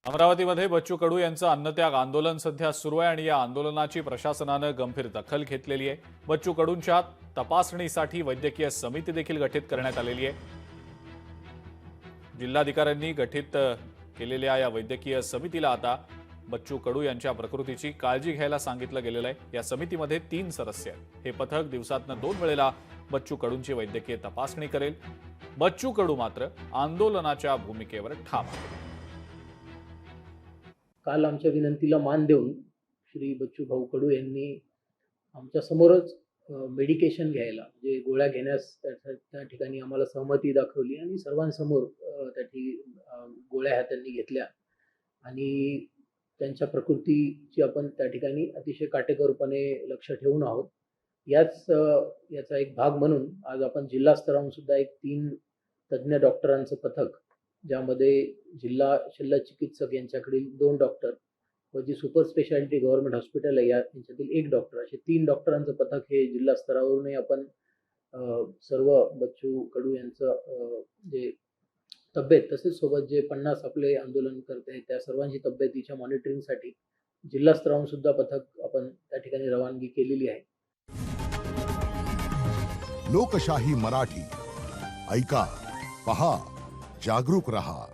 अमरावतीमध्ये बच्चू कडू यांचं अन्नत्याग आंदोलन सध्या सुरू आहे आणि या आंदोलनाची प्रशासनानं गंभीर दखल घेतलेली आहे। बच्चू कडूंच्या तपासणीसाठी वैद्यकीय समिती देखील गठीत करण्यात आलेली आहे। जिल्हाधिकाऱ्यांनी गठीत केलेल्या या वैद्यकीय समितीला आता बच्चू कडू यांच्या प्रकृतीची काळजी घ्यायला सांगितलं गेलेलं आहे। या समितीमध्ये 3 सदस्य आहेत। हे पथक दिवसातनं 2 वेळेला बच्चू कडूंची वैद्यकीय तपासणी करेल। बच्चू कडू मात्र आंदोलनाच्या भूमिकेवर ठाम आहेत। काल आमच्या विनंतीला मान देऊन श्री बच्चू भाऊ कडू यांनी आमच्या समोरच मेडिकेशन घ्यायला जे गोळ्या घेण्यास त्या ठिकाणी आम्हाला सहमती दाखवली आणि सर्वांसमोर गोळ्या ह्या त्यांनी घेतल्या आणि त्यांच्या प्रकृतीची आपण त्या ठिकाणी अतिशय काटेकोरपणे लक्ष ठेवून आहोत। याचा एक भाग म्हणून आज आपण जिल्हा स्तरावरून सुद्धा एक 3 तज्ञ डॉक्टरांचं पथक, ज्यामध्ये जिल्हा शल्य चिकित्सक यांच्याकडील 2 डॉक्टर व जी सुपर स्पेशालिटी गव्हर्नमेंट हॉस्पिटल आहे यांच्यातील 1 डॉक्टर, असे 3 डॉक्टरांचं पथक हे जिल्हा स्तरावरूनही आपण सर्व बच्चू कडू यांचं जे तब्येत तसेच सोबत जे 50 आपले आंदोलन करते आहेत त्या सर्वांची तब्येतीच्या मॉनिटरिंगसाठी जिल्हा स्तरावरून सुद्धा पथक आपण त्या ठिकाणी रवानगी केलेली आहे। लोकशाही मराठी ऐका, पहा, जागरूक रहा।